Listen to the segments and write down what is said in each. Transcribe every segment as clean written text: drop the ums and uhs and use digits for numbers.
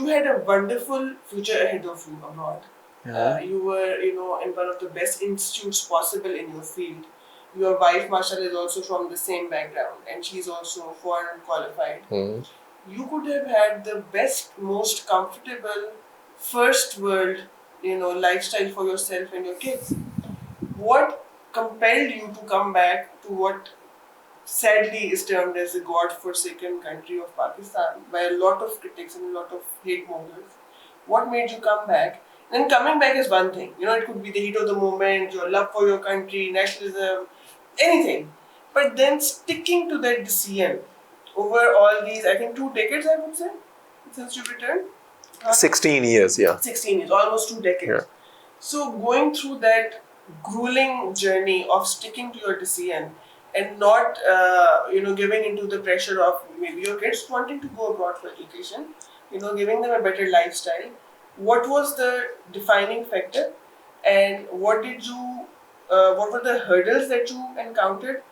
you had a wonderful future ahead of you abroad. You were, in one of the best institutes possible in your field. Your wife, Mashallah, is also from the same background, and she's also foreign qualified. You could have had the best, most comfortable, first world, lifestyle for yourself and your kids. What compelled you to come back to what sadly is termed as the God-forsaken country of Pakistan by a lot of critics and a lot of hate mongers? What made you come back? And coming back is one thing. It could be the heat of the moment, your love for your country, nationalism, anything. But then sticking to that decision over all these, I think 2 decades, I would say, since you returned? 16 years, yeah. 16 years, almost 2 decades. Yeah. So going through that grueling journey of sticking to your decision and not, giving into the pressure of maybe your kids wanting to go abroad for education, giving them a better lifestyle. What was the defining factor, and what were the hurdles that you encountered?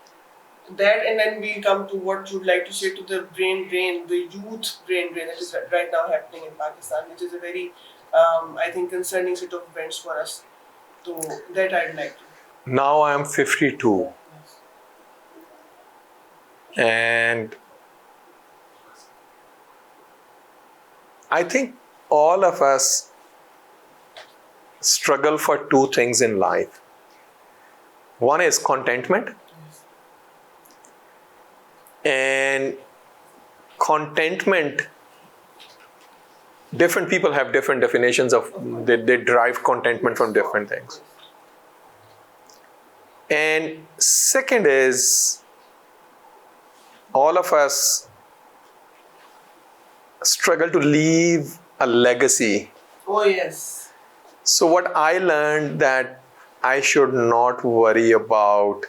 That, and then we'll come to what you'd like to say to the brain drain, the youth brain drain that is right now happening in Pakistan, which is a very, I think, concerning set of events for us. So that I'd like to. Now I'm 52. And I think all of us struggle for 2 things in life. One is contentment. And contentment, different people have different definitions of, they derive contentment from different things. And second is, all of us struggle to leave a legacy. Oh, yes. So what I learned that I should not worry about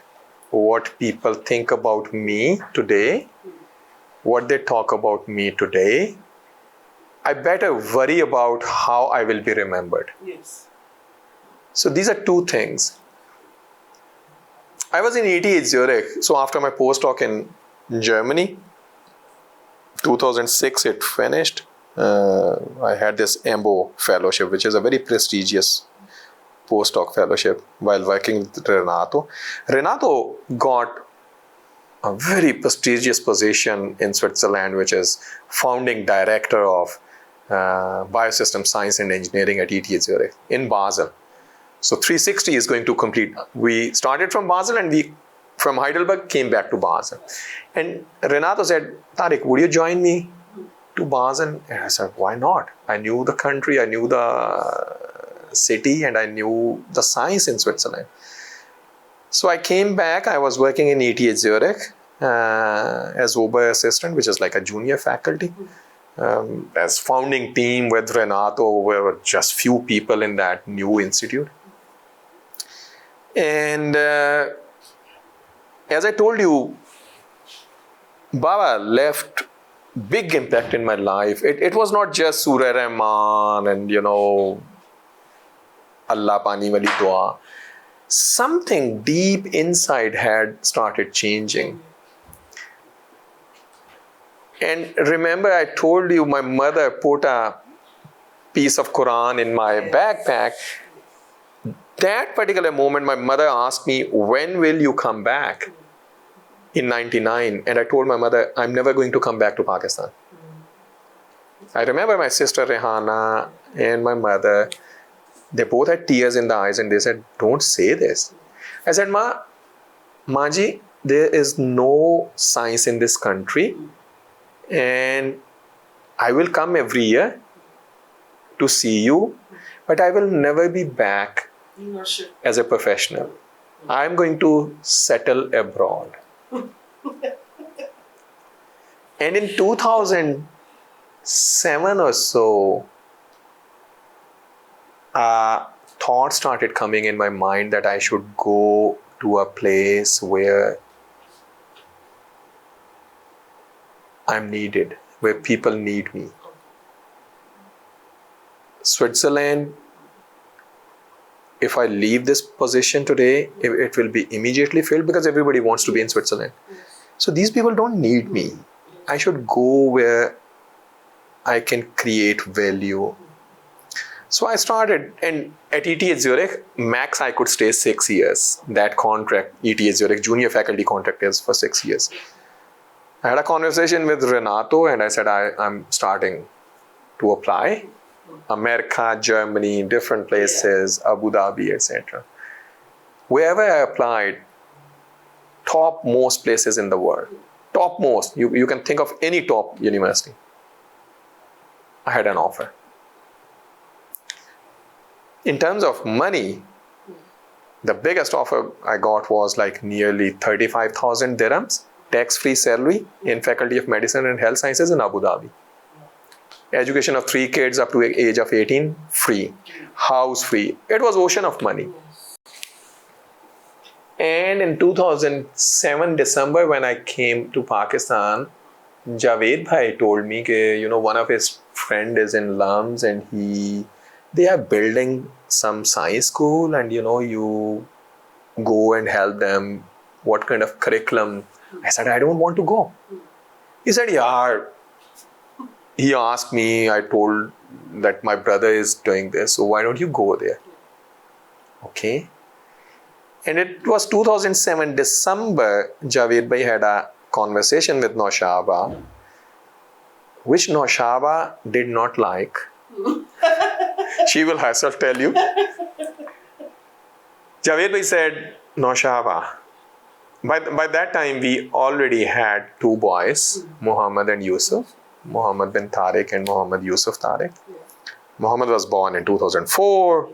what people think about me today, what they talk about me today. I better worry about how I will be remembered. Yes. So these are 2 things. I was in ETH Zurich. So after my postdoc in Germany, 2006 it finished. I had this EMBO fellowship, which is a very prestigious postdoc fellowship while working with Renato. Renato got a very prestigious position in Switzerland, which is founding director of Biosystem Science and Engineering at ETH Zurich in Basel. So 360 is going to complete. We started from Basel and we, from Heidelberg, came back to Basel. And Renato said, Tariq, would you join me to Basel? And I said, why not? I knew the country, I knew the city, and I knew the science in Switzerland. So I came back. I was working in ETH Zurich as Ober assistant, which is like a junior faculty. As founding team with Renato, we were just few people in that new institute. And as I told you, Baba left big impact in my life. It was not just Surah Rahman and, Allah Pani Wali Dua. Something deep inside had started changing. And remember, I told you my mother put a piece of Quran in my backpack. That particular moment, my mother asked me, when will you come back? In 99. And I told my mother, I'm never going to come back to Pakistan. I remember my sister Rehana and my mother, they both had tears in the eyes and they said, don't say this. I said, Maji, there is no science in this country and I will come every year to see you, but I will never be back as a professional. I'm going to settle abroad. And in 2007 or so, thoughts started coming in my mind that I should go to a place where I'm needed, where people need me. Switzerland, if I leave this position today, it will be immediately filled because everybody wants to be in Switzerland. So these people don't need me. I should go where I can create value. So I started, and at ETH Zurich, max I could stay 6 years. That contract, ETH Zurich junior faculty contract is for 6 years. I had a conversation with Renato and I said, I'm starting to apply. America, Germany, different places, Abu Dhabi, etc. Wherever I applied, top most places in the world, top most, you can think of any top university, I had an offer. In terms of money, the biggest offer I got was like nearly 35,000 dirhams, tax-free salary in Faculty of Medicine and Health Sciences in Abu Dhabi. Education of 3 kids up to the age of 18, free. House free. It was ocean of money. And in 2007 December, when I came to Pakistan, Javed Bhai told me that, one of his friend is in LUMS and they are building some science school and, you go and help them. What kind of curriculum? I said, I don't want to go. He said, yeah. He asked me, I told that my brother is doing this, so why don't you go there? Okay. And it was 2007 December, Javed Bhai had a conversation with Noshaba, which Noshaba did not like. She will herself tell you. Javed Bhai said, Noshaba. By that time, we already had 2 boys, Muhammad and Yusuf. Muhammad bin Tariq and Muhammad Yusuf Tariq. Muhammad was born in 2004.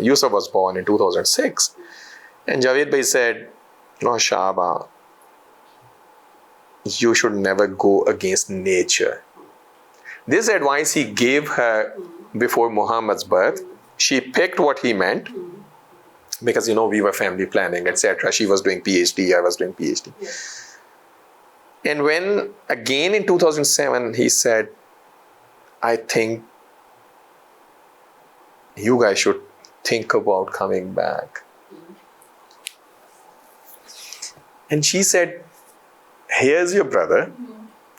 Yusuf was born in 2006. And Javed Bhai said, no, Shaba, you should never go against nature. This advice he gave her before Muhammad's birth. She picked what he meant because, we were family planning, etc. She was doing PhD, I was doing PhD. Yes. And when, again in 2007, he said, I think you guys should think about coming back. And she said, here's your brother.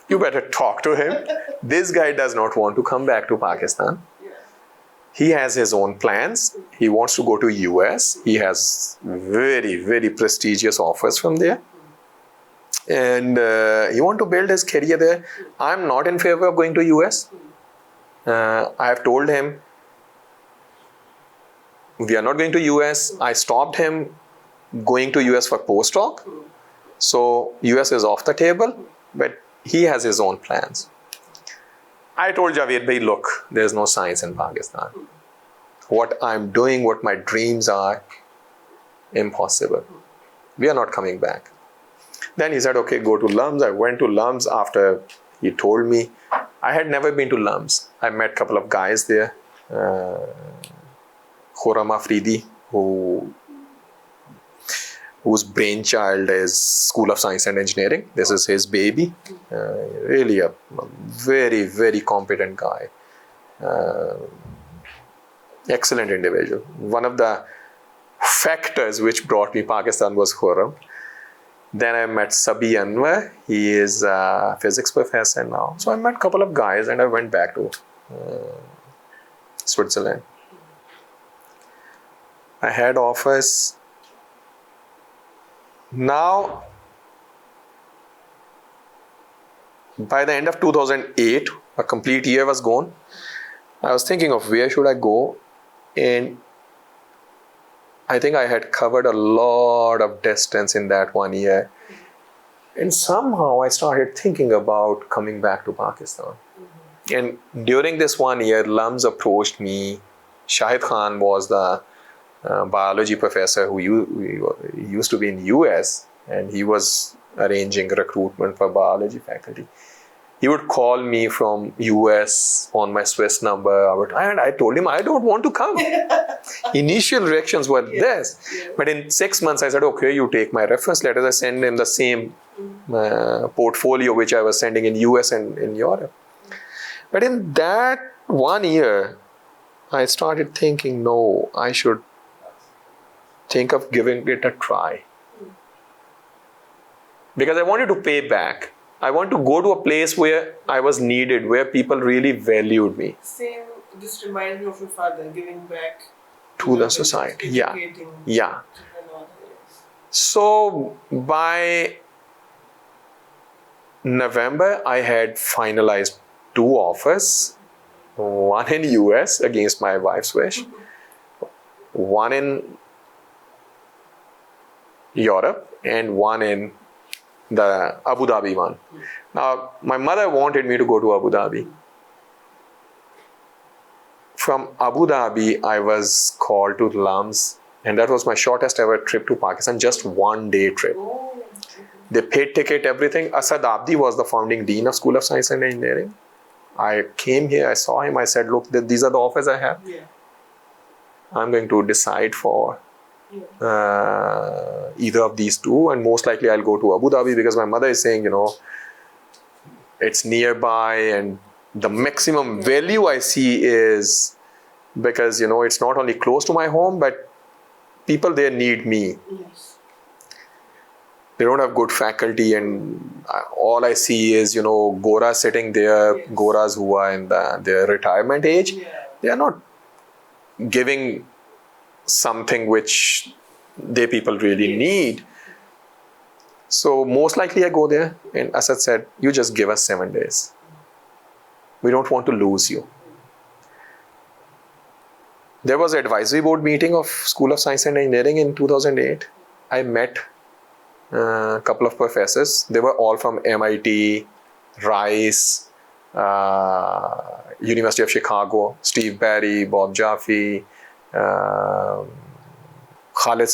You better talk to him. This guy does not want to come back to Pakistan. He has his own plans. He wants to go to US. He has very, very prestigious offers from there. And he wants to build his career there. I'm not in favor of going to US. I have told him, we are not going to US. I stopped him going to US for postdoc. So US is off the table, but he has his own plans. I told Javed Bhai, look, there's no science in Pakistan. What I'm doing, what my dreams are, impossible. We are not coming back. Then he said, okay, go to LUMS. I went to LUMS after he told me. I had never been to LUMS. I met a couple of guys there. Khurram Afridi, whose brainchild is School of Science and Engineering. This is his baby. Really a very, very competent guy. Excellent individual. One of the factors which brought me Pakistan was Khurram. Then I met Sabi Anwar. He is a physics professor now. So I met a couple of guys and I went back to Switzerland. I had offers. Now, by the end of 2008, a complete year was gone. I was thinking of where should I go, and I think I had covered a lot of distance in that 1 year. And somehow I started thinking about coming back to Pakistan. And during this 1 year, LUMS approached me. Shahid Khan was the biology professor who used to be in US, and he was arranging recruitment for biology faculty. He would call me from US on my Swiss number, and I told him I don't want to come. Initial reactions were this, but in 6 months I said, okay, you take my reference letters. I send him the same portfolio which I was sending in US and in Europe. But in that 1 year, I started thinking, no, I should think of giving it a try. Because I wanted to pay back. I want to go to a place where I was needed, where people really valued me. Same, this reminds me of your father giving back To the village, society. educating Yeah. children all the years. So by November, I had finalized 2 offers. One in US against my wife's wish, one in Europe, and one in the Abu Dhabi one. Now, my mother wanted me to go to Abu Dhabi. From Abu Dhabi, I was called to LUMS, and that was my shortest ever trip to Pakistan, just 1 day trip. Oh, They paid ticket, everything. Asad Abdi was the founding dean of School of Science and Engineering. I came here, I saw him, I said, look, these are the offers I have. yeah. I'm going to decide for either of these two, and most likely I'll go to Abu Dhabi because my mother is saying, it's nearby, and the maximum value I see is because, it's not only close to my home, but people there need me. Yes. They don't have good faculty, and all I see is, Goras sitting there, Yes. Goras who are in their retirement age. Yeah. They are not giving something which they people really need. So most likely I go there, and Asad said, you just give us 7 days. We don't want to lose you. There was an advisory board meeting of School of Science and Engineering in 2008. I met a couple of professors. They were all from MIT, Rice, University of Chicago, Steve Barry, Bob Jaffe, Khalid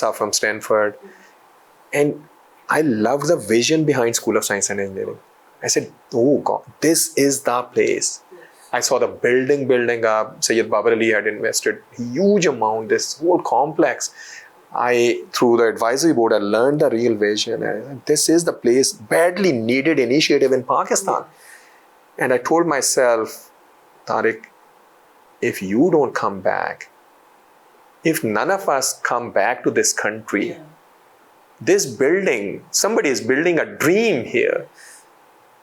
Saab from Stanford. And I loved the vision behind School of Science and Engineering. I said, oh God, this is the place. I saw the building up. Sayyid Babar Ali had invested a huge amount, this whole complex. Through the advisory board, I learned the real vision. And this is the place, badly needed initiative in Pakistan. And I told myself, Tariq, if you don't come back, if none of us come back to this country, this building, somebody is building a dream here.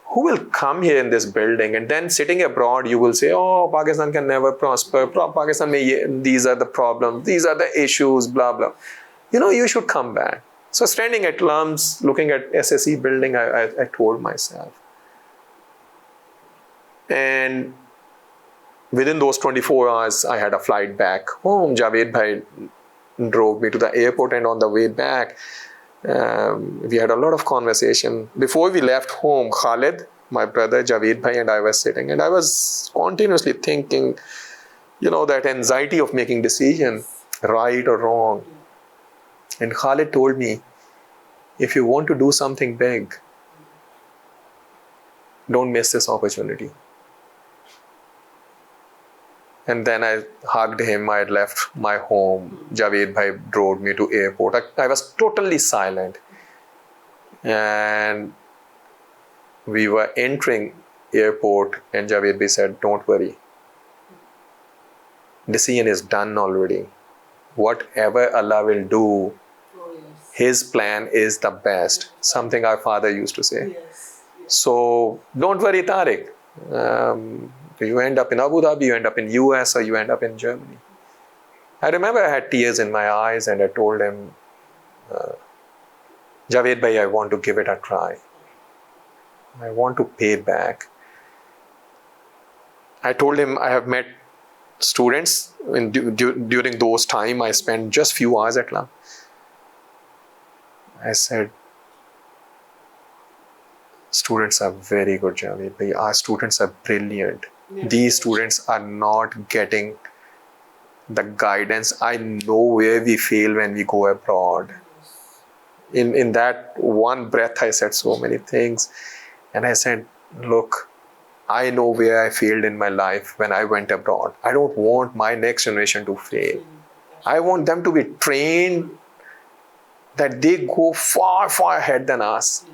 Who will come here in this building? And then sitting abroad, you will say, oh, Pakistan can never prosper. Pakistan, these are the problems. These are the issues, blah, blah. You should come back. So standing at LUMS, looking at SSE building, I told myself. And within those 24 hours, I had a flight back home. Javed Bhai drove me to the airport, and on the way back, we had a lot of conversation. Before we left home, Khalid, my brother, Javed Bhai, and I was sitting, and I was continuously thinking, that anxiety of making decision, right or wrong. And Khalid told me, if you want to do something big, don't miss this opportunity. And then I hugged him. I had left my home. Javed Bhai drove me to airport. I was totally silent. And we were entering airport, and Javed Bhai said, don't worry. Decision is done already. Whatever Allah will do, His plan is the best. Something our father used to say. So don't worry, Tariq. You end up in Abu Dhabi, you end up in US, or you end up in Germany. I remember I had tears in my eyes, and I told him, Javed Bhai, I want to give it a try. I want to pay back. I told him I have met students during those time. I spent just few hours at LUMS. I said, students are very good, Javed Bhai. Our students are brilliant. These students are not getting the guidance. I know where we fail when we go abroad. In that one breath, I said so many things. And I said, look, I know where I failed in my life when I went abroad. I don't want my next generation to fail. I want them to be trained that they go far, far ahead than us.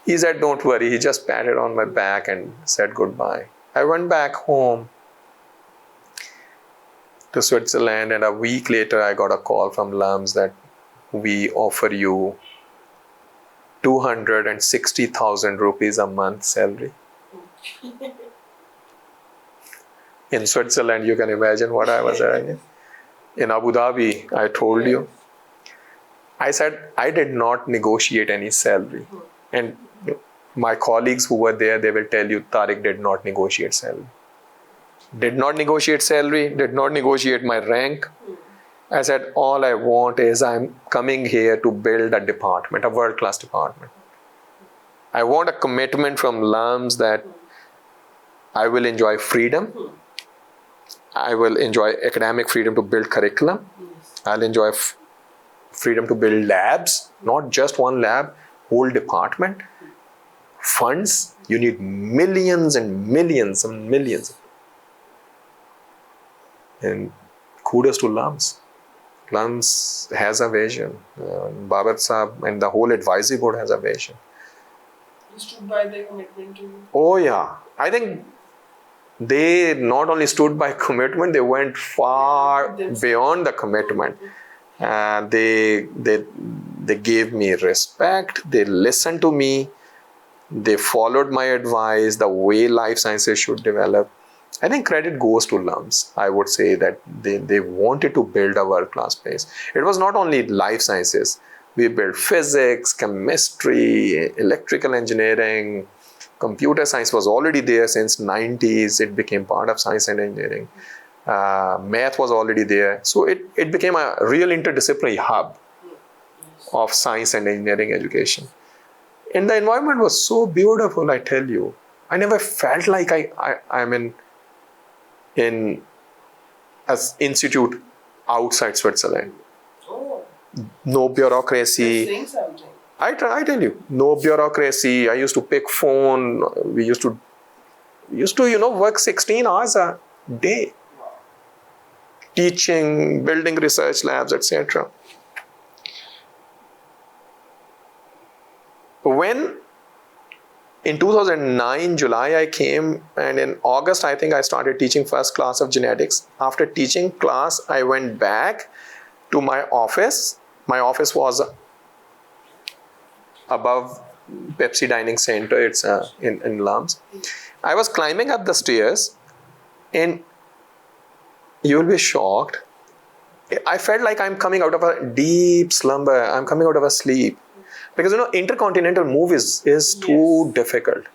He said, don't worry. He just patted on my back and said goodbye. I went back home to Switzerland, and a week later I got a call from LUMS that we offer you 260,000 rupees a month salary. In Switzerland, you can imagine what I was earning. In Abu Dhabi, I told you. I said I did not negotiate any salary. And my colleagues who were there, they will tell you Tariq did not negotiate salary. Did not negotiate salary, did not negotiate my rank. I said, all I want is I'm coming here to build a department, a world-class department. I want a commitment from LUMS that I will enjoy freedom. I will enjoy academic freedom to build curriculum. I'll enjoy freedom to build labs, not just one lab, whole department. Funds, you need millions and millions and millions. And kudos to LUMS. LUMS has a vision. Babar Saab and the whole advisory board has a vision. You stood by their commitment to you? Oh yeah. I think they not only stood by commitment, they went far beyond the commitment. They gave me respect. They listened to me. They followed my advice, the way life sciences should develop. I think credit goes to LUMS. I would say that they wanted to build a world-class place. It was not only life sciences. We built physics, chemistry, electrical engineering. Computer science was already there since 90s. It became part of science and engineering. Math was already there. So it became a real interdisciplinary hub of science and engineering education. And the environment was so beautiful, I tell you. I never felt like I'm in an institute outside Switzerland. Oh. No bureaucracy. Saying something. I tell you, no bureaucracy. I used to pick phone. We used to work 16 hours a day. Wow. Teaching, building research labs, etc. When in 2009, July, I came, and in August, I think I started teaching first class of genetics. After teaching class, I went back to my office. My office was above Pepsi Dining Center. It's in LUMS. I was climbing up the stairs, and you'll be shocked. I felt like I'm coming out of a deep slumber. I'm coming out of a sleep. Because intercontinental move is too difficult.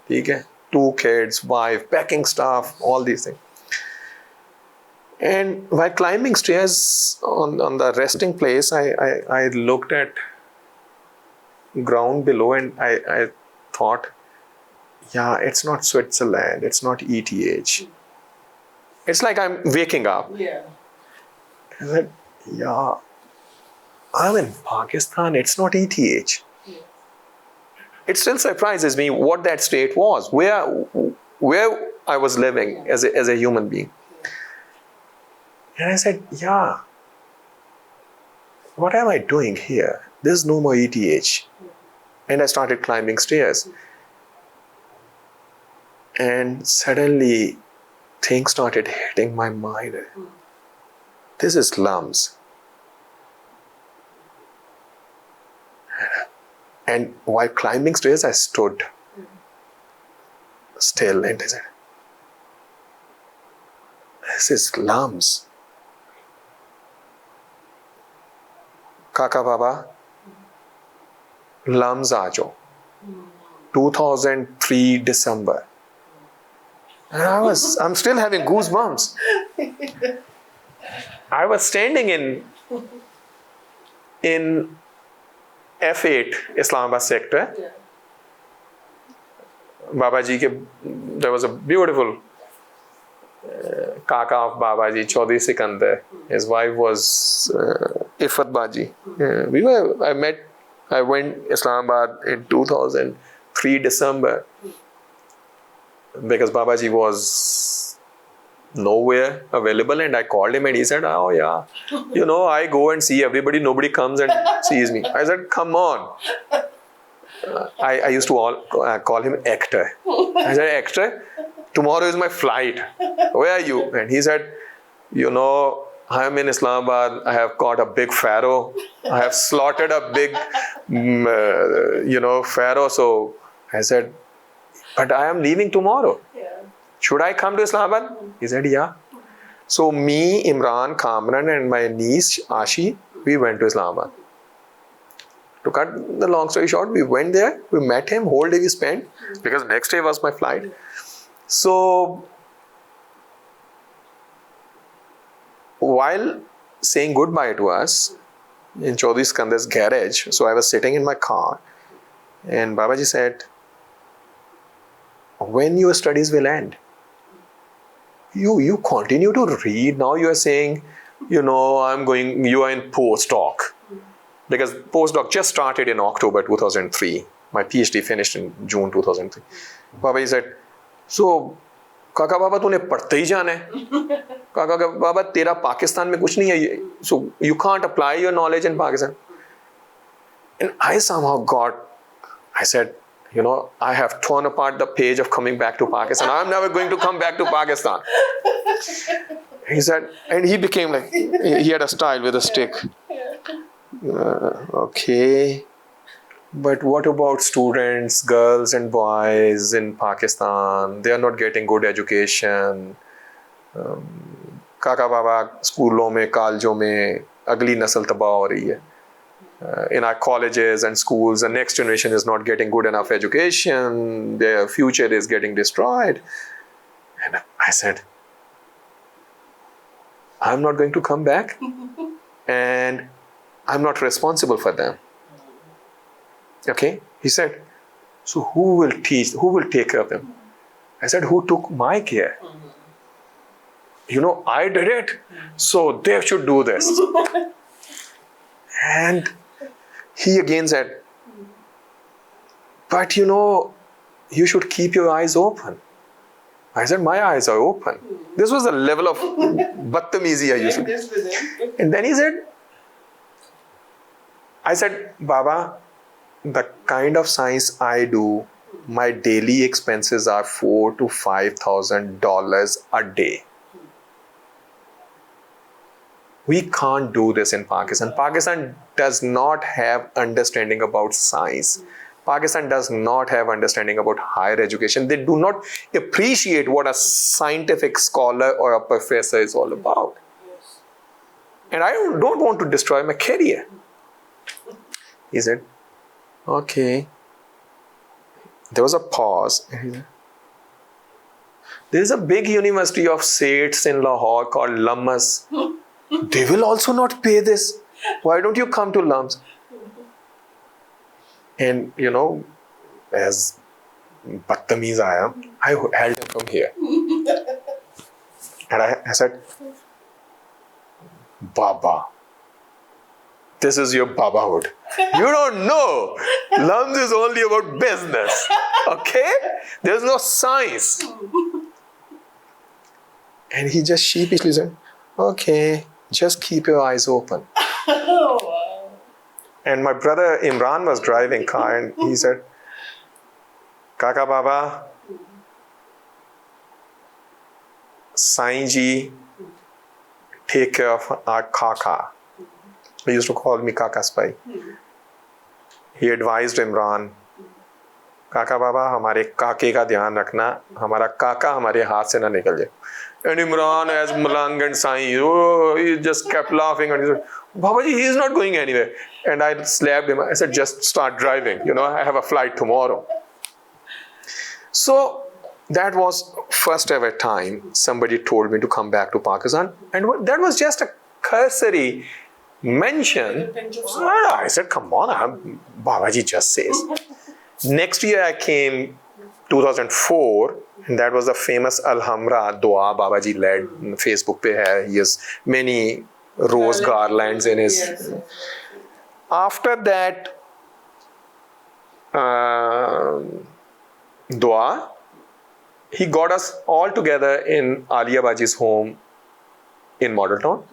Okay? 2 kids, wife, packing stuff, all these things. And while climbing stairs on the resting place, I looked at ground below, and I thought, yeah, it's not Switzerland, it's not ETH. It's like I'm waking up. Yeah. I said, yeah, I'm in Pakistan, it's not ETH. Yeah. It still surprises me what that state was, where I was living as a human being. And I said, yeah, what am I doing here? There's no more ETH. And I started climbing stairs. And suddenly, things started hitting my mind. This is LUMS. And while climbing stairs, I stood still and I said, this is LUMS. Kaka Baba, LUMS aajo. 2003 December. And I'm still having goosebumps. I was standing in F8 Islamabad sector. Yeah. Babaji there was a beautiful Kaka of Babaji, Chaudhry Sikandar. His wife was Ifat Baji. I went Islamabad in 2003 December because Babaji was nowhere available, and I called him and he said, oh yeah, I go and see everybody, nobody comes and sees me. I said, come on. I used to call him actor. I said, actor, tomorrow is my flight. Where are you? And he said, I am in Islamabad. I have caught a big pharaoh. I have slaughtered a big, pharaoh. So I said, but I am leaving tomorrow. Yeah. Should I come to Islamabad? He said, yeah. So me, Imran, Kamran, and my niece Ashi, we went to Islamabad. To cut the long story short, we went there. We met him. Whole day we spent because next day was my flight. So while saying goodbye to us in Chaudhry Skandar's garage, so I was sitting in my car, and Babaji said, when your studies will end? You continue to read. Now you are saying, you are in postdoc. Because postdoc just started in October 2003. My PhD finished in June 2003. Babaji said, so काका बाबा तूने पढ़ते ही जाना है काका बाबा तेरा पाकिस्तान में कुछ नहीं है so you can't apply your knowledge in Pakistan. And I somehow I said, I have torn apart the page of coming back to Pakistan. I'm never going to come back to Pakistan. He said, and he became like, he had a style with a stick. Okay. But what about students, girls and boys in Pakistan? They are not getting good education. Kaka Baba, schoolon mein, collegeon mein, agli nasl tabah ho rahi hai. In our colleges and schools, the next generation is not getting good enough education. Their future is getting destroyed. And I said, I'm not going to come back. And I'm not responsible for them. Okay? He said, so who will take care of them? I said, who took my care? I did it. So they should do this. And he again said, but you should keep your eyes open. I said, my eyes are open. This was the level of badtamizi I used to do. And then he said, I said, Baba, the kind of science I do, my daily expenses are $4,000 to $5,000 a day. We can't do this in Pakistan. Pakistan does not have understanding about science. Pakistan does not have understanding about higher education. They do not appreciate what a scientific scholar or a professor is all about. And I don't want to destroy my career. He said, okay. There was a pause. There is a big university of Saints in Lahore called LUMS. They will also not pay this. Why don't you come to LUMS? And as badtamiz I am, I held him from here. And I said, Baba, this is your babahood. You don't know. LUMS is only about business. Okay? There's no science. And he just sheepishly said, okay, just keep your eyes open. Oh, wow. And my brother Imran was driving car and he said, Kaka Baba, Sai ji, take care of our Kaka. He used to call me Kaka Sipahi. He advised Imran, Kaka Baba, हमारे काके का ध्यान रखना, हमारा काका हमारे हाथ से ना निकल जाए. And Imran, as Malang and Sai, he just kept laughing and he said, Babaji, he is not going anywhere. And I slapped him. I said, just start driving. I have a flight tomorrow. So that was first ever time somebody told me to come back to Pakistan. And that was just a cursory mention. I said, come on, Babaji just says. Next year I came, 2004, and that was the famous Alhamra Dua Babaji led. Facebook pe hai. He has many rose garlands in his. Yes. After that Dua, he got us all together in Alia Baji's home in Model Town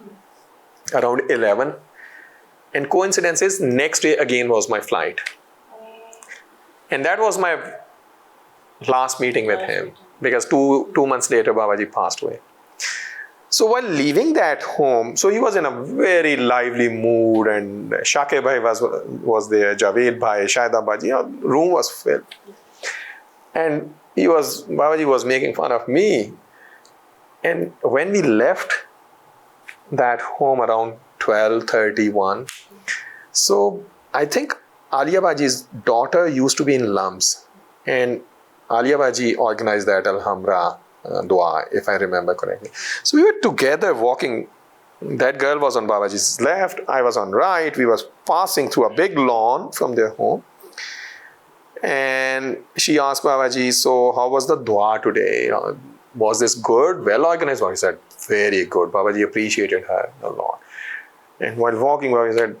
around 11. And coincidence is, next day again was my flight. And that was my last meeting with him, because two months later Babaji passed away. So while leaving that home, so he was in a very lively mood, and Shakir bhai was there, Javed bhai, Shaida baji, room was filled. And Babaji was making fun of me. And when we left that home around 12:31, so I think Alia Baji's daughter used to be in LUMS, and Alia Baji organized that Alhamra dua, if I remember correctly. So we were together walking. That girl was on Babaji's left, I was on right. We was passing through a big lawn from their home. And she asked Babaji, so how was the dua today? Was this good? Well organized? Babaji said, very good. Babaji appreciated her a lot. And while walking, Babaji said,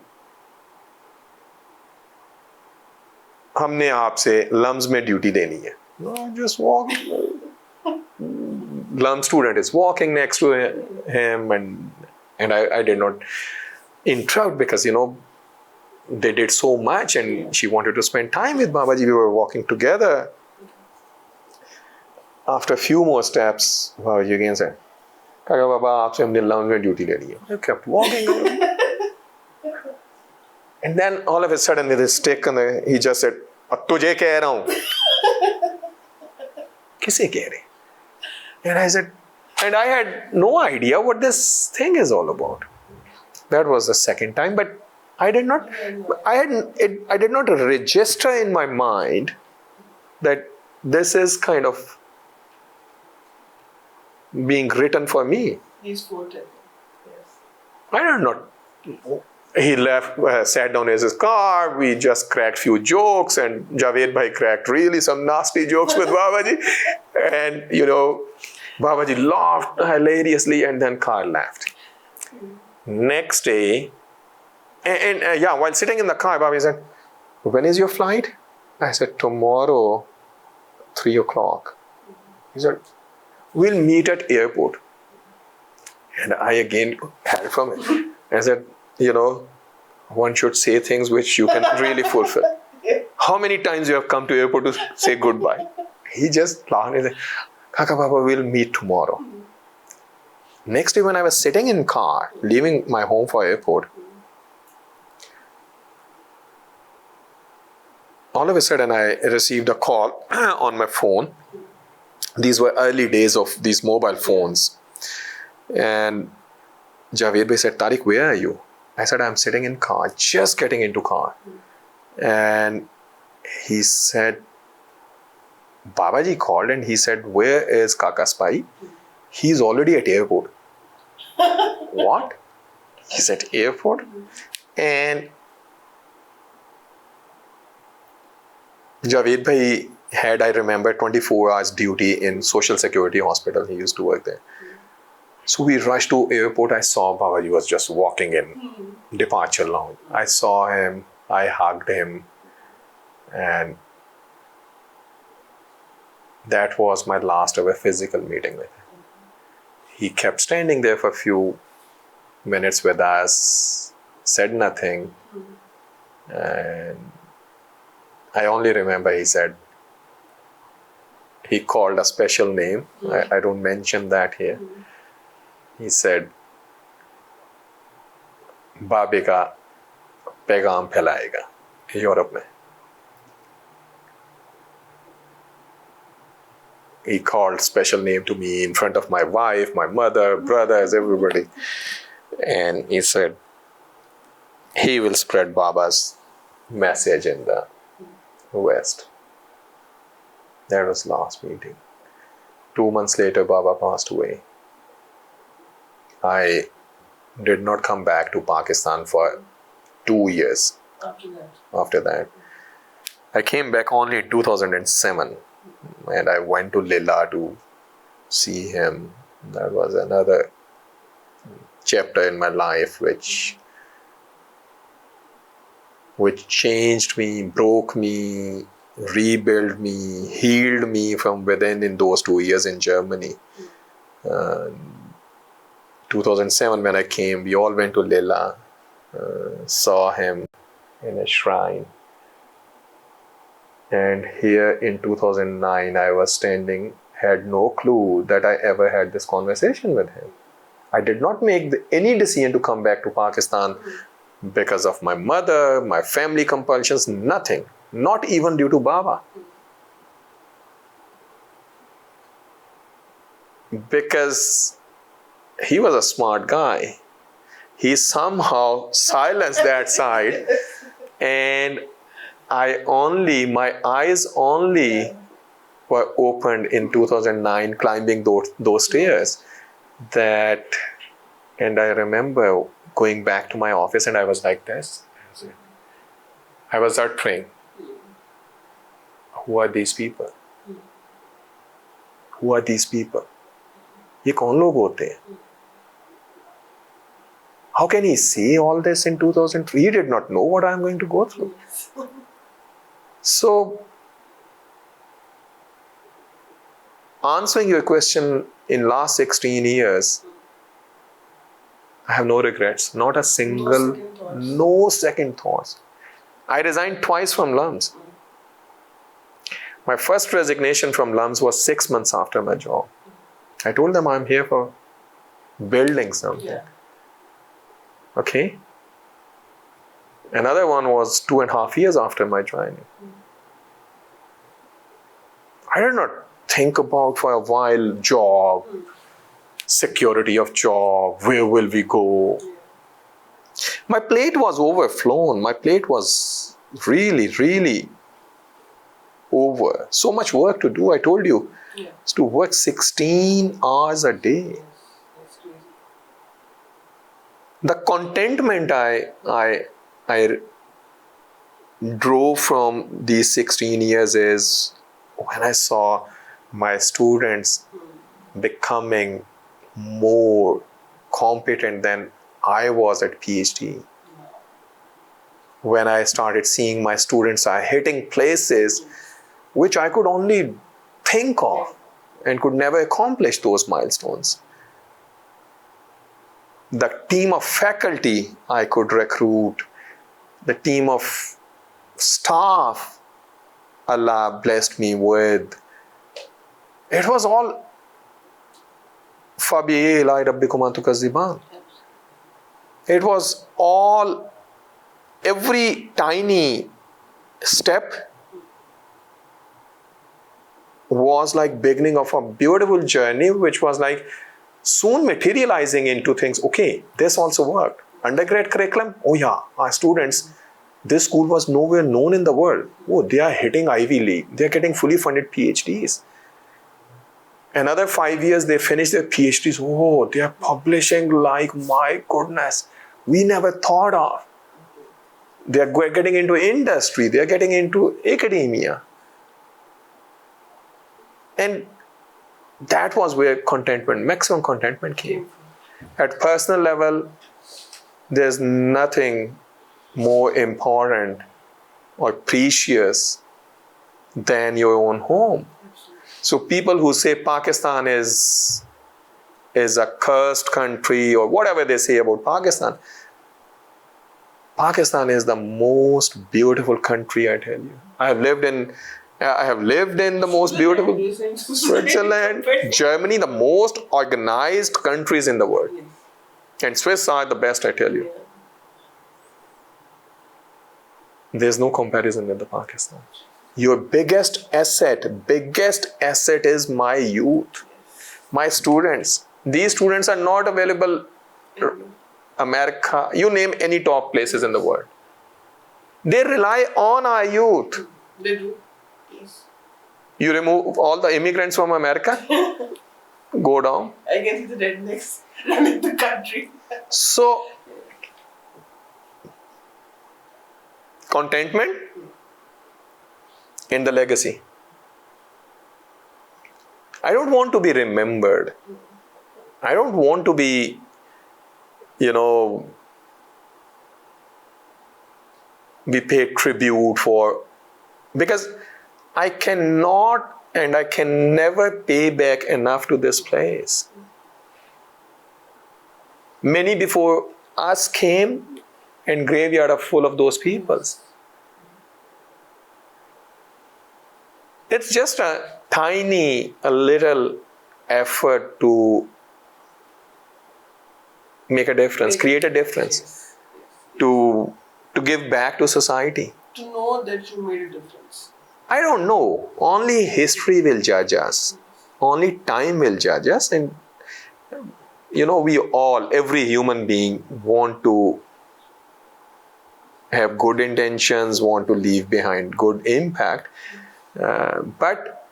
हमने आपसे lumps में duty लेनी है. Just walk. LUMS student is walking next to him, and I did not interrupt because they did so much, and she wanted to spend time with Babaji. We were walking together. After a few more steps, Babaji again said, Kaka Baba, aapse humne LUMS mein duty leni hai. I kept walking. And then all of a sudden with his stick, and he just said, tujhe keh raha hu. Kise keh rahe? And I said, and I had no idea what this thing is all about. That was the second time, but I did not register in my mind that this is kind of being written for me. He's quoted. Yes. I don't know. He left, sat down in his car. We just cracked few jokes, and Javed bhai cracked really some nasty jokes with Babaji. And, Babaji laughed hilariously, and then car left. Next day, while sitting in the car, Babaji said, when is your flight? I said, tomorrow, 3 o'clock. He said, we'll meet at airport. And I again had from it. I said, one should say things which you can really fulfill. How many times you have come to airport to say goodbye? He just laughed and said, Kaka Baba, we'll meet tomorrow. Next day when I was sitting in car, leaving my home for airport, all of a sudden I received a call on my phone. These were early days of these mobile phones. And Javed bhai said, Tariq, where are you? I said, I'm sitting in car, just getting into car. And he said, Babaji called and he said, where is Kaka Sipahi? He's already at airport. What? He's at airport? And Javed bhai had, I remember, 24 hours duty in Social Security Hospital. He used to work there. So we rushed to airport. I saw Babaji was just walking in departure lounge. I saw him. I hugged him. And that was my last ever physical meeting with him. He kept standing there for a few minutes with us, said nothing. And I only remember he called a special name. I don't mention that here. He said, Babe ka पैगाम फैलाएगा Europe में. He called special name to me in front of my wife, my mother, brothers, everybody. And he said, he will spread Baba's message in the West. That was last meeting. 2 months later, Baba passed away. I did not come back to Pakistan for 2 years. After that. I came back only in 2007. And I went to Lilla to see him. That was another chapter in my life which changed me, broke me, rebuilt me, healed me from within in those 2 years in Germany. 2007 when I came, we all went to Lilla, saw him in a shrine. And here in 2009, I was standing, had no clue that I ever had this conversation with him. I did not make any decision to come back to Pakistan because of my mother, my family compulsions, nothing. Not even due to Baba. Because he was a smart guy. He somehow silenced that side, and my eyes only were opened in 2009 climbing those stairs. And I remember going back to my office and I was like this. I was uttering, who are these people? Who are these people? ये कौन लोग होते हैं? How can he say all this in 2003? He did not know what I am going to go through. So, answering your question, in last 16 years, I have no regrets, not a single, no second thoughts. I resigned twice from LUMS. My first resignation from LUMS was 6 months after my job. I told them I'm here for building something. Yeah. Okay? Another one was 2.5 years after my joining. I did not think about for a while job, security of job, where will we go? My plate was overflown. My plate was really, really over. So much work to do. I told you, it's to work 16 hours a day. That's crazy. The contentment I drove from these 16 years is when I saw my students becoming more competent than I was at PhD. When I started seeing my students are hitting places which I could only think of and could never accomplish those milestones. The team of faculty I could recruit, the team of staff Allah blessed me with, it was all فَبِأَيِّ آلَاءِ رَبِّكُمَا تُكَذِّبَانِ. It was all, every tiny step was like beginning of a beautiful journey, which was like soon materializing into things. Okay, this also worked. Undergrad curriculum, oh yeah, our students, this school was nowhere known in the world. Oh, they are hitting Ivy League. They are getting fully funded PhDs. Another 5 years, they finish their PhDs. Oh, they are publishing like, my goodness, we never thought of. They are getting into industry. They are getting into academia. And that was where contentment, maximum contentment came. At personal level, there's nothing more important or precious than your own home. So people who say Pakistan is a cursed country or whatever they say about Pakistan, Pakistan is the most beautiful country, I tell you. I have lived in the most beautiful Switzerland, Germany, the most organized countries in the world. And Swiss are the best, I tell you. There's no comparison with the Pakistan. Your biggest asset is my youth, my students. These students are not available America, you name any top places in the world. They rely on our youth. They do. Yes. You remove all the immigrants from America, go down. I can see the rednecks running the country. So, contentment in the legacy. I don't want to be remembered. I don't want to be, be paid tribute for, because I cannot and I can never pay back enough to this place. Many before us came and graveyard are full of those peoples. It's just a little effort to make a difference, create a difference, Yes. to give back to society. To know that you made a difference. I don't know. Only history will judge us. Only time will judge us. And we all, every human being, want to have good intentions, want to leave behind good impact. But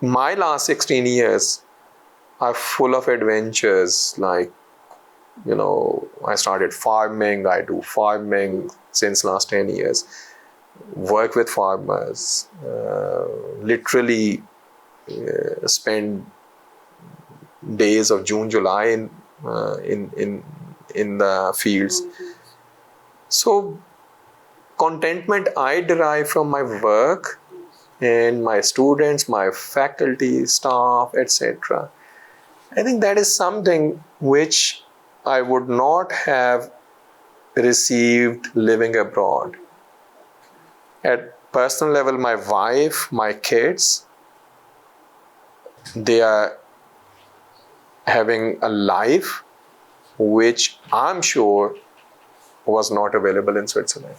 my last 16 years are full of adventures. Like, I started farming. I do farming since last 10 years. Work with farmers. Literally spend days of June, July in the fields. So contentment I derive from my work and my students, my faculty, staff, etc. I think that is something which I would not have received living abroad. At personal level, my wife, my kids, they are having a life which I'm sure was not available in Switzerland.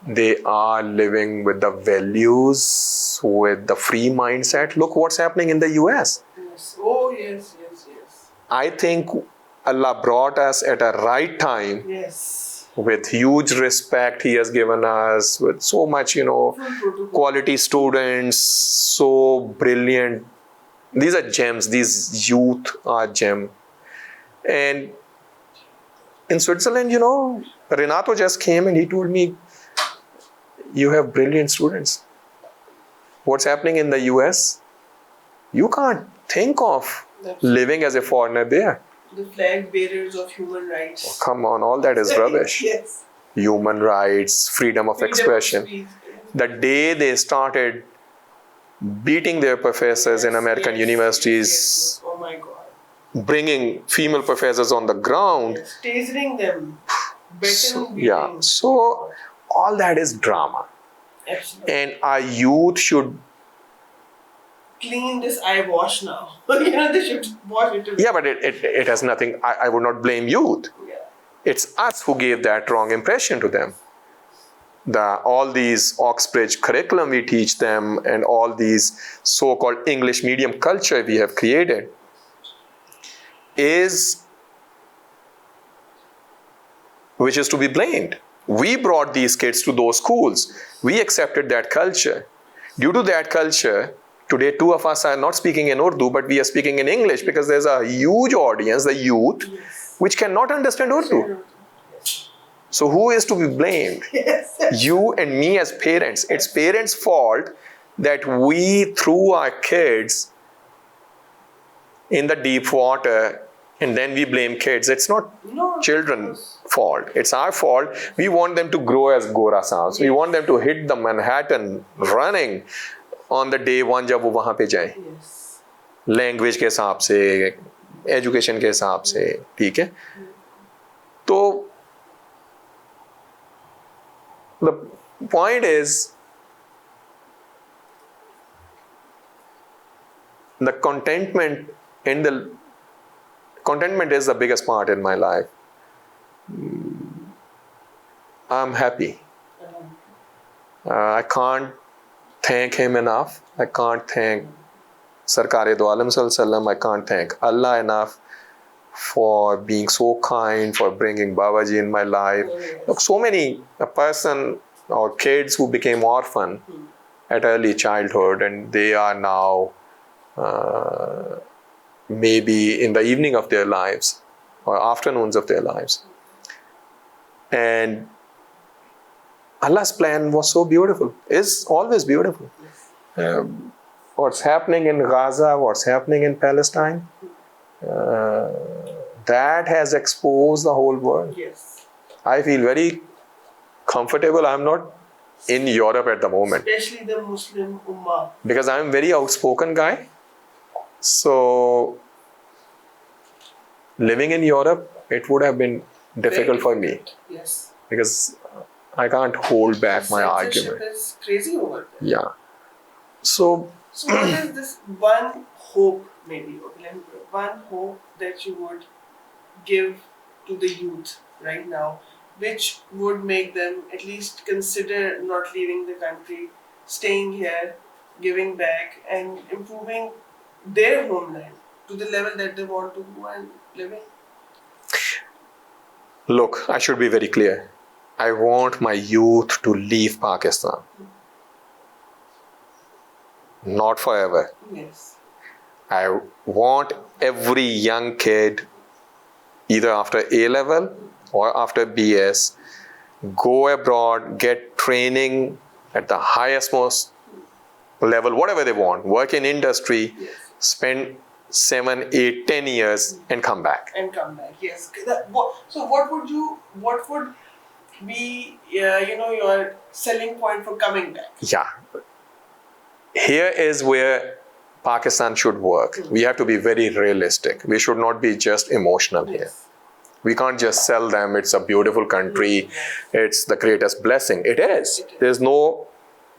They are living with the values, with the free mindset. Look what's happening in the US. Yes. Oh, yes. I think Allah brought us at a right time. Yes. With huge respect He has given us, with so much, quality students, so brilliant. These are gems. These youth are gem. And in Switzerland, Renato just came and he told me, you have brilliant students. What's happening in the US? You can't think of living as a foreigner there. The flag bearers of human rights. Oh, come on, all that is rubbish. Yes. Human rights, freedom of expression. The day they started beating their professors in American universities, yes. Oh my God. Bringing female professors on the ground. Yes. Tasering them. So all that is drama. Absolutely. And our youth should clean this eye wash now. They should wash it. Yeah, but it has nothing. I would not blame youth. Yeah. It's us who gave that wrong impression to them. All these Oxbridge curriculum we teach them and all these so-called English medium culture we have created which is to be blamed. We brought these kids to those schools. We accepted that culture. Due to that culture, today two of us are not speaking in Urdu, but we are speaking in English because there's a huge audience, the youth, which cannot understand Urdu. So who is to be blamed? Yes. You and me as parents. It's parents' fault that we threw our kids in the deep water and then we blame kids. It's not children's fault. It's our fault. We want them to grow as Gora Sahibs. We want them to hit the Manhattan running on the day one जब वो वहाँ पे जाए. Language के हिसाब से, education के हिसाब से, ठीक है? तो the point is the contentment is the biggest part in my life. I'm happy. I can't thank Him enough. I can't thank Sarkar do Alam Sallallahu. I can't thank Allah enough for being so kind, for bringing Babaji in my life. Look, so many a person or kids who became orphan at early childhood and they are now maybe in the evening of their lives or afternoons of their lives. And Allah's plan was so beautiful, is always beautiful. What's happening in Gaza, what's happening in Palestine, that has exposed the whole world. Yes. I feel very comfortable. I'm not in Europe at the moment. Especially the Muslim Ummah. Because I'm a very outspoken guy. So, living in Europe, it would have been difficult for me. Yes. Because I can't hold back my argument. Censorship is crazy over there. Yeah. So, So what is this one hope, maybe, okay, let me put it, one hope that you would give to the youth right now, which would make them at least consider not leaving the country, staying here, giving back, and improving their homeland to the level that they want to go and live in? Look, I should be very clear. I want my youth to leave Pakistan. Not forever. Yes. I want every young kid, either after A level or after BS, go abroad, get training at the highest most level, whatever they want, work in industry, Yes. spend 7, 8, 10 years and come back. And come back. Yes. So what would be your selling point for coming back? Yeah. Here is where Pakistan should work. We have to be very realistic. We should not be just emotional here. Yes. We can't just sell them, it's a beautiful country, it's the greatest blessing. It is. There's no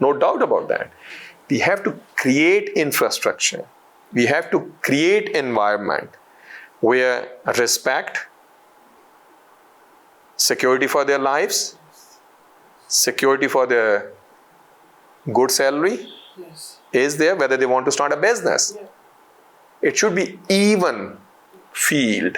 doubt about that. We have to create infrastructure. We have to create environment where respect, security for their lives, security for their good salary Yes. is there, whether they want to start a business. Yeah. It should be even field,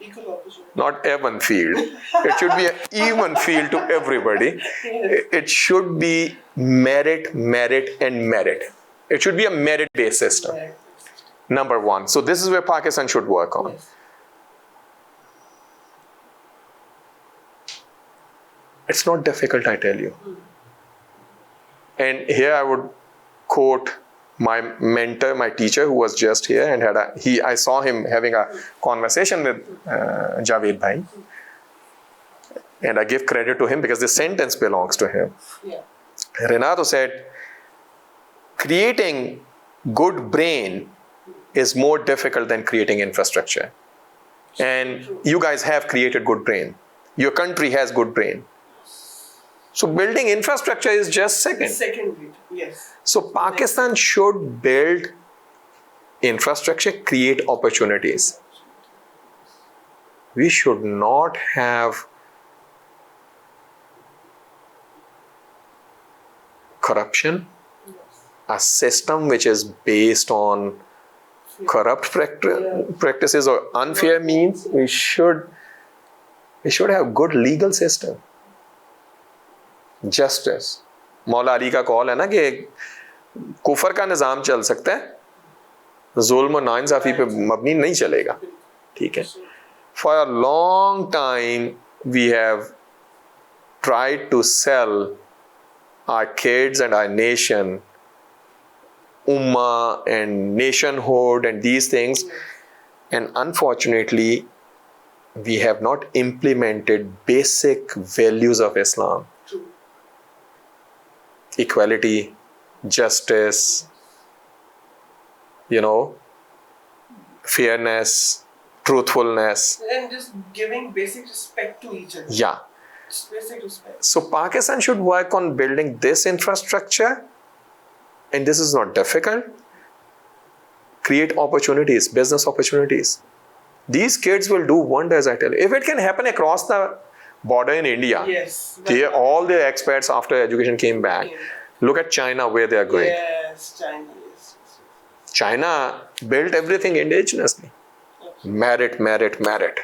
Equal opportunity. not even field. It should be an even field to everybody. Yes. It should be merit, and merit. It should be a merit-based system. Right. Number one. So this is where Pakistan should work on. Yes. It's not difficult, I tell you. And here I would quote my mentor, my teacher, who was just here and I saw him having a conversation with Javed Bhai. And I give credit to him because this sentence belongs to him. Yeah. Renato said, creating good brain is more difficult than creating infrastructure. And you guys have created good brain. Your country has good brain. So building infrastructure is just second. Secondary. Yes. So Pakistan should build infrastructure, create opportunities. We should not have corruption, a system which is based on corrupt practices or unfair means. We should have good legal system. Justice. मौला अली का call है ना कि कुफर का निज़ाम चल सकता है, जुल्म और नाइंसाफी पे मबनी नहीं चलेगा. ठीक है. For a long time we have tried to sell our kids and our nation ummah and nationhood and these things, and unfortunately we have not implemented basic values of Islam. True. Equality, justice, fairness, truthfulness. And just giving basic respect to each other. Yeah. Just basic respect. So Pakistan should work on building this infrastructure, and this is not difficult. Create opportunities, business opportunities. These kids will do wonders, I tell you. If it can happen across the border in India, Yes. all the expats after education came back. Look at China, where they are going. Yes, China. Yes. China built everything indigenously. Merit.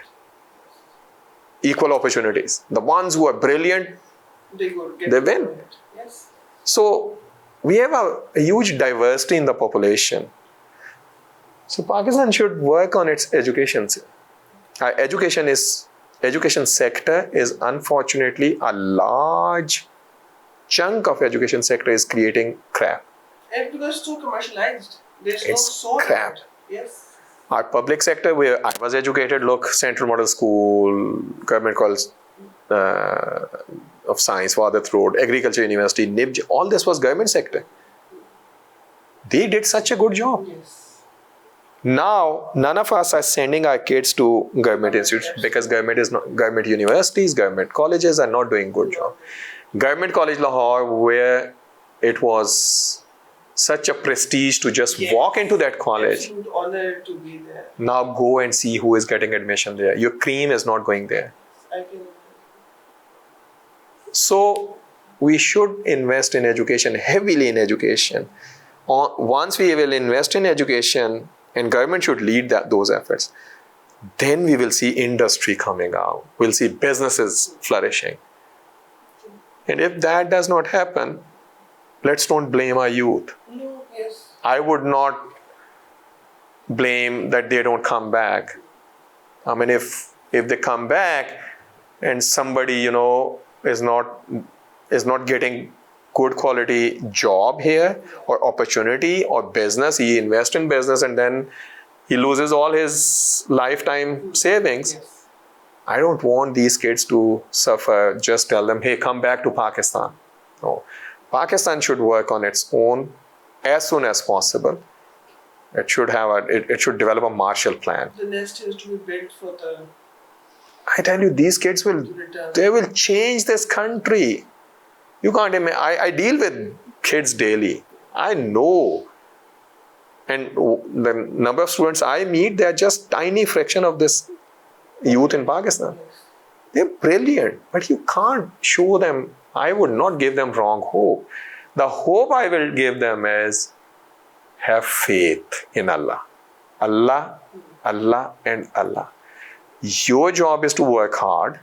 Equal opportunities. The ones who are brilliant, They win. Yes. So we have a huge diversity in the population. So Pakistan should work on its education. Education sector is unfortunately a large chunk of education sector is creating crap. And because it's so commercialized, there's no It's soul. crap. Yes. Our public sector, where I was educated, look, Central Model School, Government College of Science, Wadat Road, Agriculture University, NIBJ, all this was government sector. They did such a good job. Yes. Now, none of us are sending our kids to government institutes because government universities, government colleges are not doing good job. Government College Lahore, where it was such a prestige to just Yes. walk into that college. Absolute honor to be there. Now go and see who is getting admission there. Your cream is not going there. I can. So we should invest in education, heavily in education. Once we will invest in education, and government should lead those efforts, then we will see industry coming out. We'll see businesses flourishing. And if that does not happen, let's not blame our youth. No, yes. I would not blame that they don't come back. I mean, if they come back and somebody, is not getting good quality job here or opportunity or business, he invests in business and then he loses all his lifetime savings. Yes. I don't want these kids to suffer. Just tell them, hey, come back to Pakistan. No. Pakistan should work on its own as soon as possible. It should it should develop a Marshall Plan. The nest is to be built for the I tell you, these kids will change this country. You can't imagine. I deal with kids daily. I know. And the number of students I meet, they're just tiny fraction of this youth in Pakistan. They're brilliant, but you can't show them. I would not give them wrong hope. The hope I will give them is have faith in Allah. Allah, Allah, and Allah. Your job is to work hard.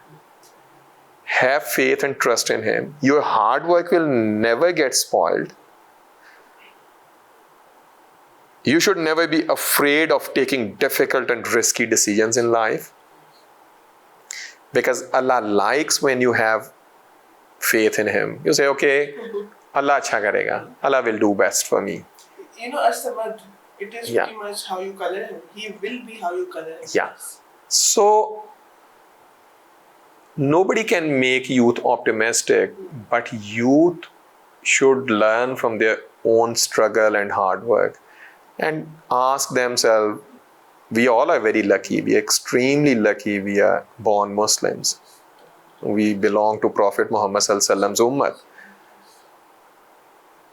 Have faith and trust in Him. Your hard work will never get spoiled. You should never be afraid of taking difficult and risky decisions in life. Because Allah likes when you have faith in Him. You say, okay, Allah acha karega. Allah will do best for me. As-Samad, it is pretty much how you color Him. He will be how you color Him. Yeah. So, nobody can make youth optimistic, but youth should learn from their own struggle and hard work and ask themselves, we all are very lucky. We are extremely lucky we are born Muslims. We belong to Prophet Muhammad Sallallahu Alaihi Wasallam's ummah.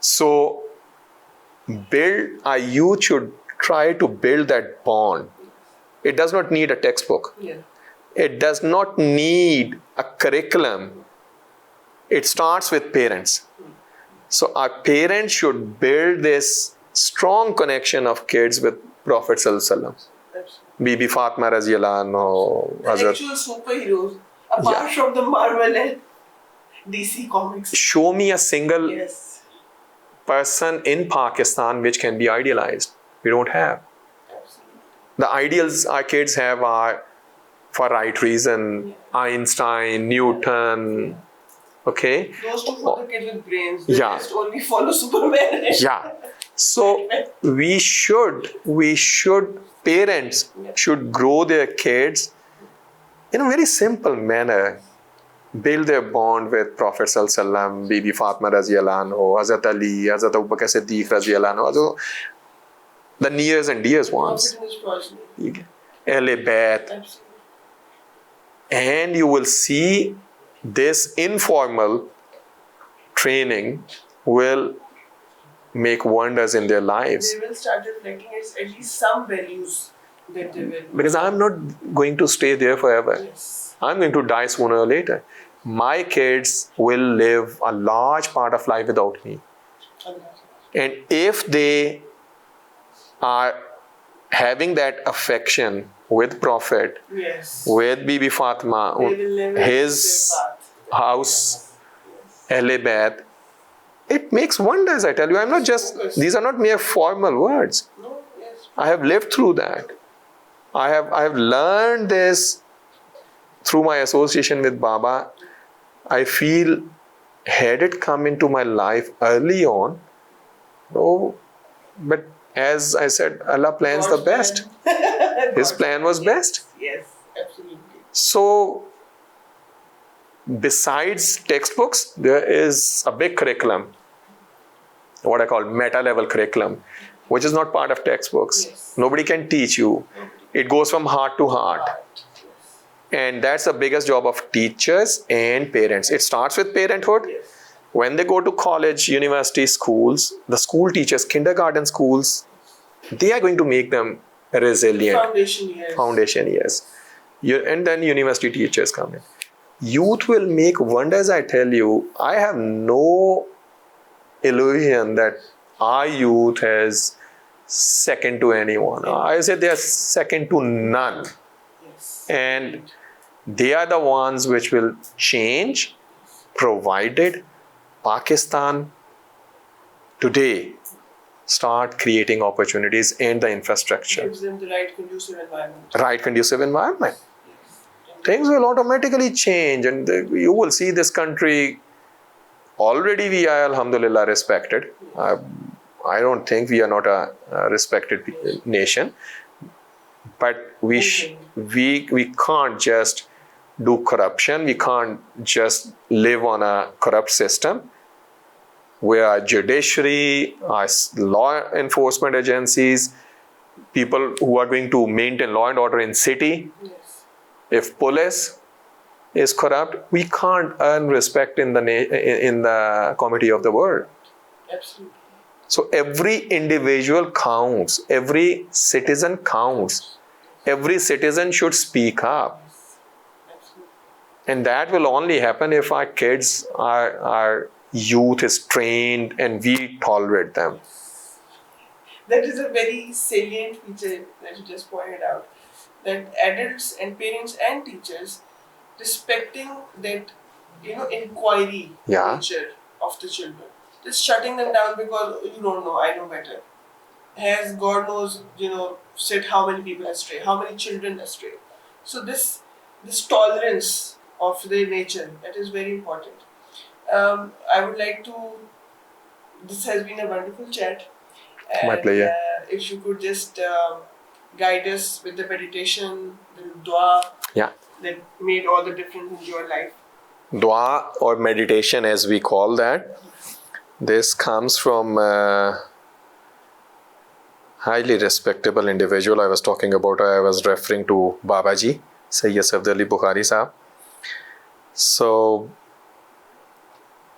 So, our youth should try to build that bond. It does not need a textbook. Yeah. It does not need a curriculum. It starts with parents. So our parents should build this strong connection of kids with Prophet Sallallahu Alaihi Wasallam. Bibi Fatima Raziyallahu anha, The actual superheroes, apart from the Marvel and DC comics. Show me a single person in Pakistan which can be idealized. We don't have. The ideals our kids have are, for right reason, Einstein, Newton, okay? Those two for the kids with brains. They Yeah. just only follow Superman. Yeah. So parents should grow their kids in a very simple manner. Build their bond with Prophet Sallallahu Alaihi Wasallam, Bibi Fatima Raziyallahu anha, Hazrat Ali, Hazrat Abu Bakr Siddiq Raziyallahu anhu. The nears and dears ones. Ahle Bayt. And you will see this informal training will make wonders in their lives. They will start reflecting at least some values that they will. Because I'm not going to stay there forever. Yes. I'm going to die sooner or later. My kids will live a large part of life without me. And if they are having that affection with Prophet, with Bibi Fatima, his house, Ahle Bayt, it makes wonders, I tell you. I'm not just, these are not mere formal words. I have lived through that. I have learned this through my association with Baba. I feel, had it come into my life early on, but as I said, Allah plans the best. His plan was best. Yes, absolutely. So, besides textbooks, there is a big curriculum, what I call meta-level curriculum, which is not part of textbooks. Nobody can teach you. It goes from heart to heart. And that's the biggest job of teachers and parents. It starts with parenthood, when they go to college, university, schools, the school teachers, kindergarten schools, they are going to make them resilient. Foundation years. And then university teachers come in. Youth will make wonders, I tell you. I have no illusion that our youth is second to anyone. I say they are second to none. Yes. And they are the ones which will change, provided Pakistan today start creating opportunities and the infrastructure. Gives them the right conducive environment. Right conducive environment. Things will automatically change, and you will see this country. Already we are, alhamdulillah, respected. I don't think we are not a respected nation, but we can't just do corruption. We can't just live on a corrupt system. Where our judiciary, our law enforcement agencies, people who are going to maintain law and order in city, Yes. if police is corrupt, we can't earn respect in the committee of the world. Absolutely. So every individual counts. Every citizen counts. Every citizen should speak up. Absolutely. And that will only happen if our kids, our youth is trained and we tolerate them. That is a very salient feature that you just pointed out. That adults and parents and teachers respecting that, inquiry nature of the children. Just shutting them down because you don't know, I know better. Has God knows, set how many people astray, how many children astray. So this tolerance of their nature, that is very important. I would like to. This has been a wonderful chat. My And pleasure. if you could just guide us with the meditation, the dua that made all the difference in your life. Dua or meditation, as we call that, this comes from a highly respectable individual I was talking about. I was referring to Babaji, Sayyid Safdar Bukhari Sahab. So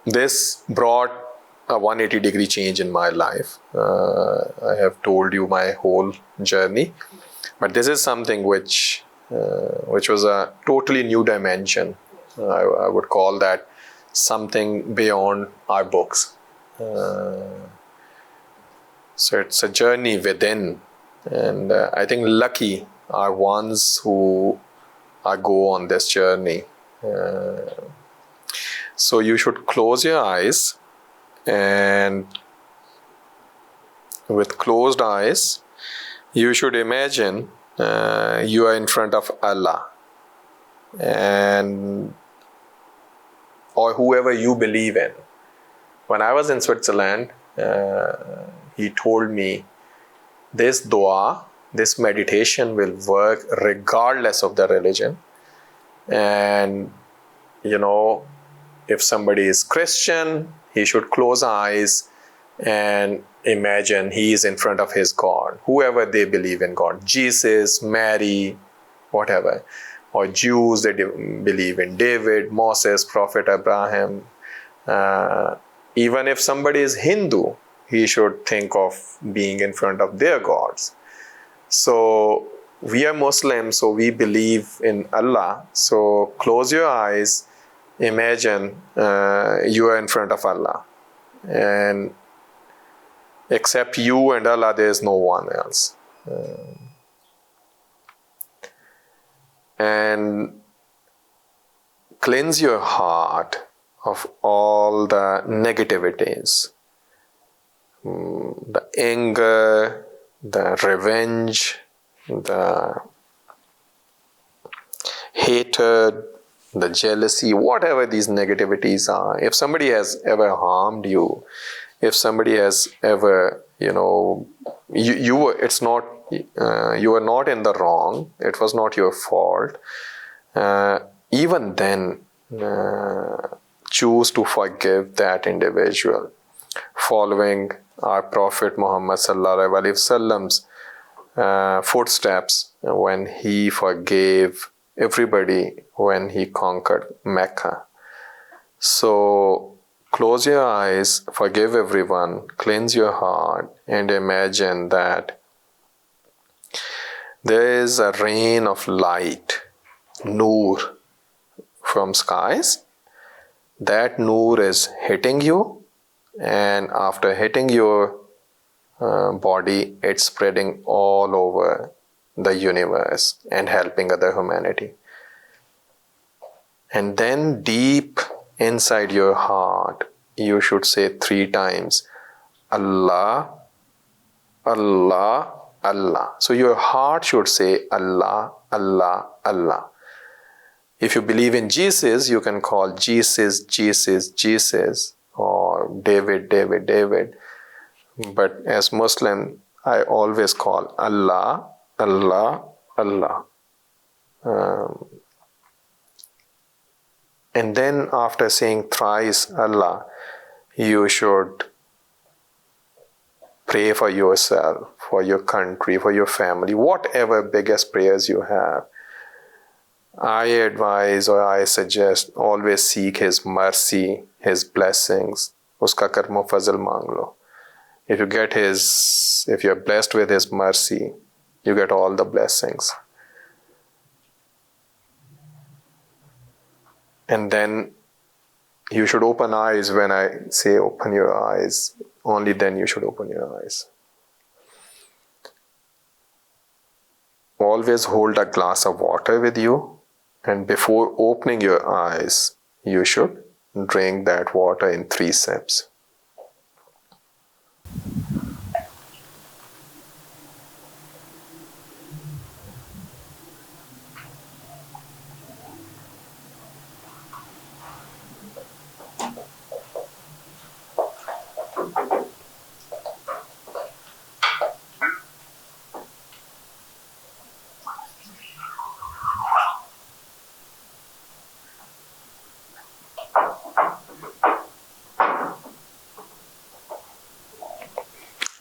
this brought a 180-degree change in my life. I have told you my whole journey, but this is something which was a totally new dimension. I would call that something beyond our books. So it's a journey within, and I think lucky are ones who go on this journey. So you should close your eyes, and with closed eyes, you should imagine you are in front of Allah, and or whoever you believe in. When I was in Switzerland, he told me this dua, this meditation will work regardless of the religion. And if somebody is Christian, he should close eyes and imagine he is in front of his God, whoever they believe in God, Jesus, Mary, whatever. Or Jews, they believe in David, Moses, Prophet Abraham. Even if somebody is Hindu, he should think of being in front of their gods. So we are Muslims, so we believe in Allah. So close your eyes, imagine you are in front of Allah. And except you and Allah, there is no one else. And cleanse your heart of all the negativities, the anger, the revenge, the hatred, the jealousy, whatever these negativities are. If somebody has ever harmed you, if somebody has ever, you were, it's not, you were not in the wrong, it was not your fault, even then, choose to forgive that individual, following our Prophet Muhammad Sallallahu Alaihi Wasallam's footsteps when he forgave everybody when he conquered Mecca. So Close your eyes, forgive everyone, cleanse your heart, and imagine that there is a rain of light, noor, from skies. That noor is hitting you, and after hitting your body, it's spreading all over the universe and helping other humanity. And then deep inside your heart, you should say 3 times, Allah, Allah, Allah. So your heart should say Allah, Allah, Allah. If you believe in Jesus, you can call Jesus, Jesus, Jesus, or David, David, David. But as Muslim, I always call Allah, Allah, Allah. And then after saying thrice Allah, you should pray for yourself, for your country, for your family, whatever biggest prayers you have. I advise or I suggest always seek His mercy, His blessings. Uska karmo fazl mang lo. If you're blessed with His mercy, you get all the blessings. And then you should open eyes when I say open your eyes. Only then you should open your eyes. Always hold a glass of water with you. And before opening your eyes, you should drink that water in 3 sips.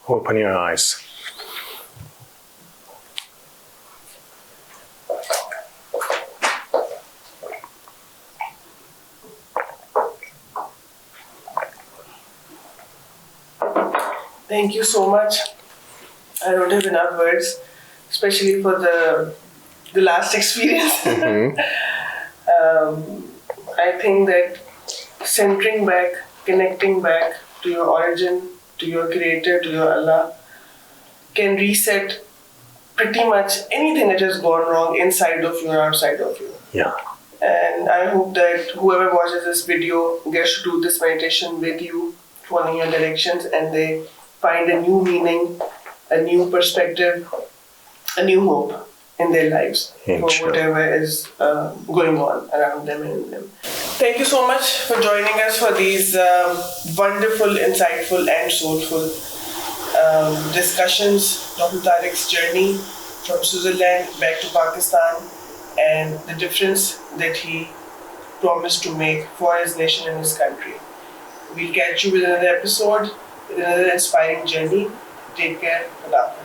Open your eyes. Thank you so much. I don't have enough words, especially for the last experience. Mm-hmm. I think that centering back, connecting back to your origin, to your creator, to your Allah, can reset pretty much anything that has gone wrong inside of you or outside of you. Yeah. And I hope that whoever watches this video gets to do this meditation with you, following your directions, and they find a new meaning, a new perspective, a new hope in their lives for whatever is going on around them and in them. Thank you so much for joining us for these wonderful, insightful and soulful discussions. Dr. Tariq's journey from Switzerland back to Pakistan and the difference that he promised to make for his nation and his country. We'll catch you with another episode, with another inspiring journey. Take care. Allah Hafiz.